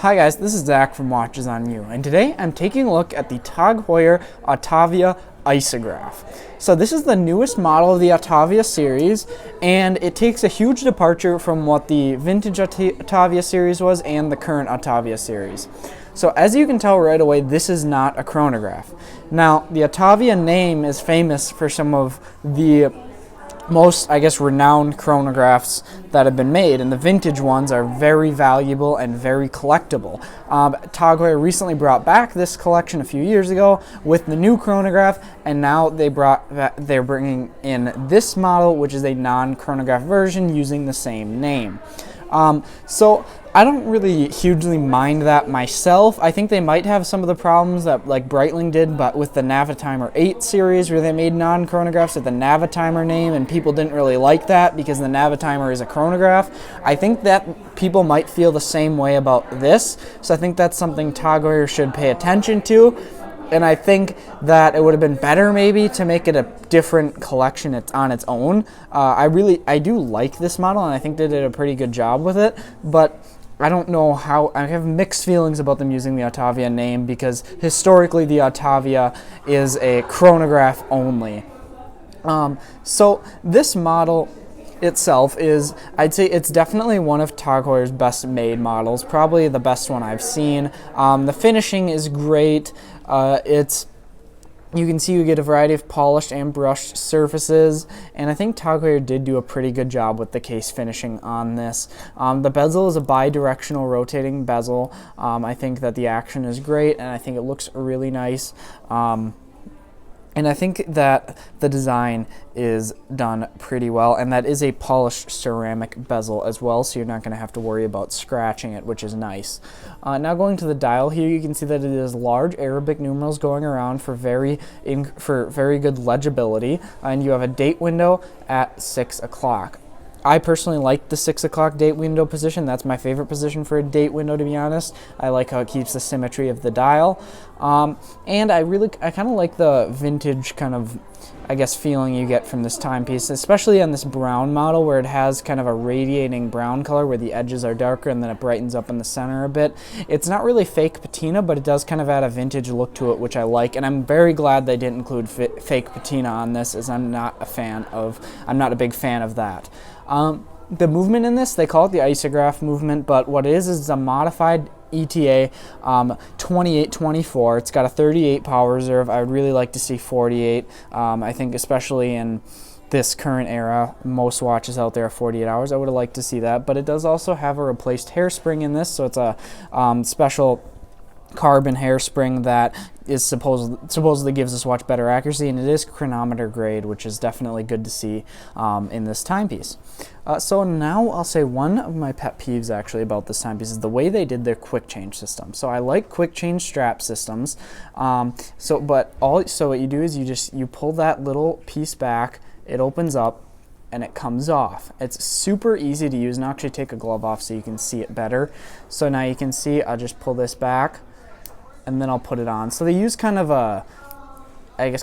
Hi guys, this is Zach from Watches on You, and today I'm taking a look at the Tag Heuer Autavia Isograph. So this is the newest model of the Autavia series, and it takes a huge departure from what the vintage Autavia series was and the current Autavia series. So as you can tell right away, this is not a chronograph. Now, the Autavia name is famous for some of the most, renowned chronographs that have been made, and the vintage ones are very valuable and very collectible. Tag Heuer recently brought back this collection a few years ago with the new chronograph, and now they're bringing in this model, which is a non-chronograph version using the same name. So I don't really hugely mind that myself. I think they might have some of the problems that like Breitling did, but with the Navitimer 8 series where they made non-chronographs with the Navitimer name, and people didn't really like that because the Navitimer is a chronograph. I think that people might feel the same way about this, so I think that's something Tag Heuer should pay attention to. And I think that it would have been better maybe to make it a different collection on its own. I do like this model, and I think they did a pretty good job with it, but I don't know how. I have mixed feelings about them using the Autavia name because historically the Autavia is a chronograph only. So this model itself is, I'd say it's definitely one of Tag Heuer's best made models, probably the best one I've seen. The finishing is great. You can see you get a variety of polished and brushed surfaces, and I think Tag Heuer did do a pretty good job with the case finishing on this. The bezel is a bi-directional rotating bezel. I think that the action is great, and I think it looks really nice. And I think that the design is done pretty well, and that is a polished ceramic bezel as well, so you're not going to have to worry about scratching it, which is nice. Now going to the dial here, you can see that it is large Arabic numerals going around for very good legibility, and you have a date window at 6 o'clock. I personally like the 6 o'clock date window position. That's my favorite position for a date window, to be honest. I like how it keeps the symmetry of the dial. And I kind of like the vintage kind of, feeling you get from this timepiece, especially on this brown model where it has kind of a radiating brown color where the edges are darker and then it brightens up in the center a bit. It's not really fake patina, but it does kind of add a vintage look to it, which I like, and I'm very glad they didn't include fake patina on this, as I'm not a big fan of that. The movement in this, they call it the isograph movement, but what it is a modified ETA 2824. It's got a 38 power reserve. I would really like to see 48. I think especially in this current era, most watches out there are 48 hours. I would have liked to see that, but it does also have a replaced hairspring in this, so it's a special carbon hairspring that is supposedly gives this watch better accuracy, and it is chronometer grade, which is definitely good to see in this timepiece. So now I'll say one of my pet peeves actually about this timepiece is the way they did their quick change system. So I like quick change strap systems. So what you do is you pull that little piece back, it opens up, and it comes off. It's super easy to use, and I'll actually take a glove off so you can see it better. So now you can see I'll just pull this back, and then I'll put it on. So they use kind of a,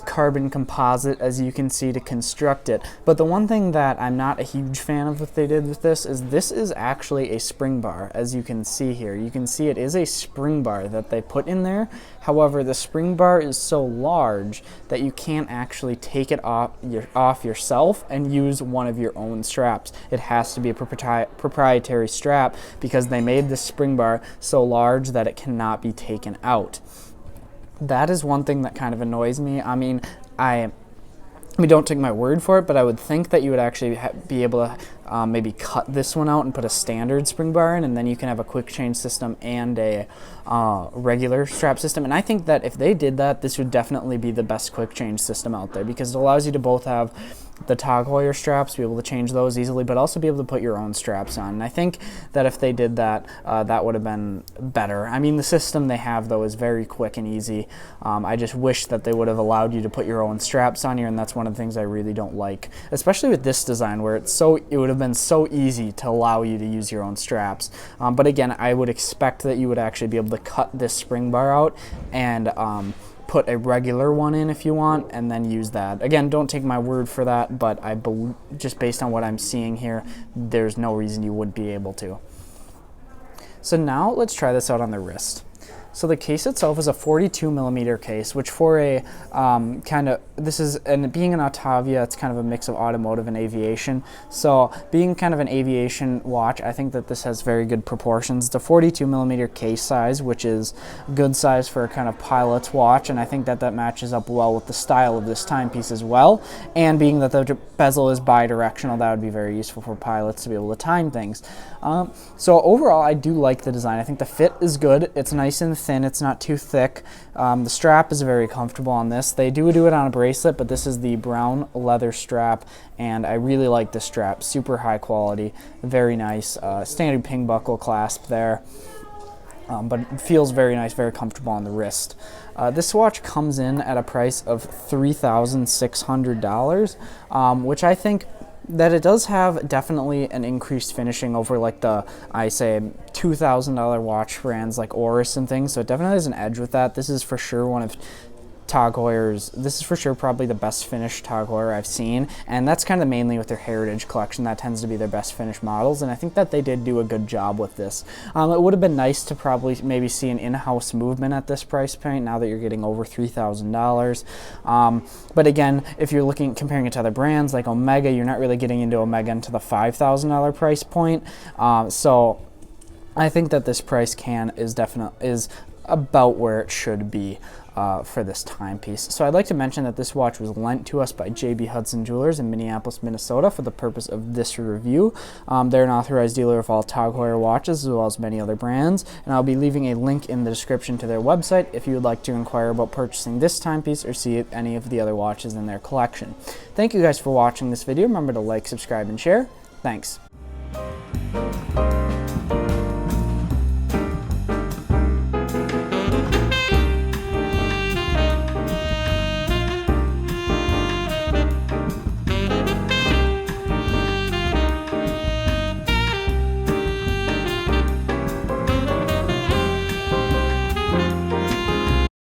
carbon composite, as you can see, to construct it. But the one thing that I'm not a huge fan of what they did with this is actually a spring bar, as you can see here. You can see it is a spring bar that they put in there. However, the spring bar is so large that you can't actually take it off yourself and use one of your own straps. It has to be a proprietary strap because they made the spring bar so large that it cannot be taken out. That is one thing that kind of annoys me. I mean, don't take my word for it, but I would think that you would actually be able to maybe cut this one out and put a standard spring bar in, and then you can have a quick change system and a regular strap system. And I think that if they did that, this would definitely be the best quick change system out there, because it allows you to both have the Tag Heuer straps, be able to change those easily, but also be able to put your own straps on. And I think that if they did that, that would have been better. I mean, the system they have, though, is very quick and easy. I just wish that they would have allowed you to put your own straps on here, and that's one of the things I really don't like, especially with this design where it would have been so easy to allow you to use your own straps. But again, I would expect that you would actually be able to cut this spring bar out and put a regular one in if you want, and then use that. Again, don't take my word for that, but I believe, just based on what I'm seeing here, there's no reason you wouldn't be able to. So now let's try this out on the wrist. So the case itself is a 42 millimeter case, which for a and being an Autavia, it's kind of a mix of automotive and aviation. So being kind of an aviation watch, I think that this has very good proportions. It's a 42 millimeter case size, which is good size for a kind of pilot's watch, and I think that that matches up well with the style of this timepiece as well. And being that the bezel is bi-directional, that would be very useful for pilots to be able to time things. So overall, I do like the design. I think the fit is good. It's nice and thin, it's not too thick. The strap is very comfortable on this. They do it on a bracelet, but this is the brown leather strap, and I really like this strap. Super high quality, very nice. Standard ping buckle clasp there, but it feels very nice, very comfortable on the wrist. This watch comes in at a price of $3,600, which I think that it does have definitely an increased finishing over like the, I say, $2,000 watch brands like Oris and things, so it definitely has an edge with that. This is for sure one of Tag Heuer's, this is for sure probably the best finished Tag Heuer I've seen, and that's kind of mainly with their heritage collection. That tends to be their best finished models, and I think that they did do a good job with this. It would have been nice to probably maybe see an in-house movement at this price point now that you're getting over $3,000. But again, if you're comparing it to other brands like Omega, you're not really getting into Omega into the $5,000 price point. So I think that this price is about where it should be for this timepiece. So I'd like to mention that this watch was lent to us by JB Hudson Jewelers in Minneapolis, Minnesota for the purpose of this review. They're an authorized dealer of all Tag Heuer watches as well as many other brands, and I'll be leaving a link in the description to their website if you would like to inquire about purchasing this timepiece or see any of the other watches in their collection. Thank you guys for watching this video. Remember to like, subscribe, and share. Thanks.